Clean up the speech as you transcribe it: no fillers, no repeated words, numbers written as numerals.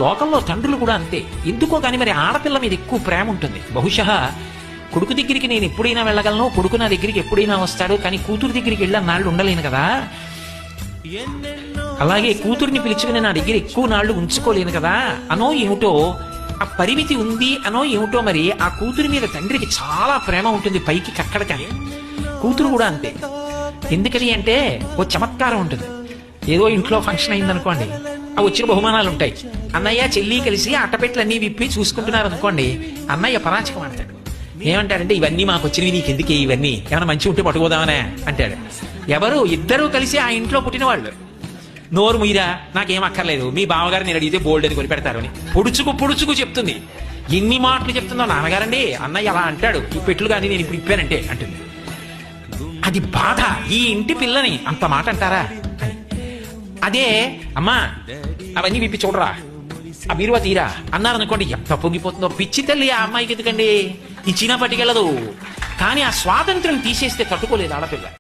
లోకంలో తండ్రులు కూడా అంతే. ఎందుకో కానీ మరి ఆడపిల్ల మీద ఎక్కువ ప్రేమ ఉంటుంది. బహుశా కొడుకు దగ్గరికి నేను ఎప్పుడైనా వెళ్ళగలను, కొడుకు నా దగ్గరికి ఎప్పుడైనా వస్తాడు, కానీ కూతురు దగ్గరికి వెళ్ళి నాళ్ళు ఉండలేను కదా. అలాగే కూతుర్ని పిలుచుకుని నా దగ్గర ఎక్కువ నాళ్ళు ఉంచుకోలేను కదా అనో ఏమిటో, ఆ పరిమితి ఉంది అనో ఏమిటో. మరి ఆ కూతురి మీద తండ్రికి చాలా ప్రేమ ఉంటుంది, పైకి కక్కడకని. కూతురు కూడా అంతే. ఎందుకని అంటే ఓ చమత్కారం ఉంటుంది. ఏదో ఇంట్లో ఫంక్షన్ అయిందనుకోండి, ఆ వచ్చిన బహుమానాలు ఉంటాయి. అన్నయ్య చెల్లి కలిసి అట్టపెట్లు అన్నీ విప్పి చూసుకుంటున్నారు అనుకోండి, అన్నయ్య పరాచకం అంటాడు. ఏమంటాడంటే, ఇవన్నీ మాకు వచ్చినవి, నీకు ఎందుకే ఇవన్నీ, ఏమైనా మంచి ఉంటే పట్టుకోదామనే అంటాడు. ఎవరు? ఇద్దరూ కలిసి ఆ ఇంట్లో పుట్టిన వాళ్ళు. నోరు మీరా, నాకేం అక్కర్లేదు, మీ బావగారు నేను అడిగితే బోల్డ్ అని కొని పెడతారు అని పొడుచుకు పొడుచుకు చెప్తుంది. ఎన్ని మాటలు చెప్తుందో. నాన్నగారండి అన్నయ్య అలా అంటాడు, ఈ పెట్లు కానీ నేను ఇప్పుడు ఇప్పానంటే అంటుంది. అది బాధ. ఈ ఇంటి పిల్లని అంత మాట అంటారా అని. అదే అమ్మా అవన్నీ విప్పి చూడరా, ఆ బీరువా తీరా అన్నారనుకోండి, ఎంత పొంగిపోతుందో. పిచ్చి తల్లి ఆ అమ్మాయికి ఎందుకండి, ఇచ్చినా పట్టుకెళ్ళదు. కానీ ఆ స్వాతంత్రం తీసేస్తే తట్టుకోలేదు ఆడపిల్ల.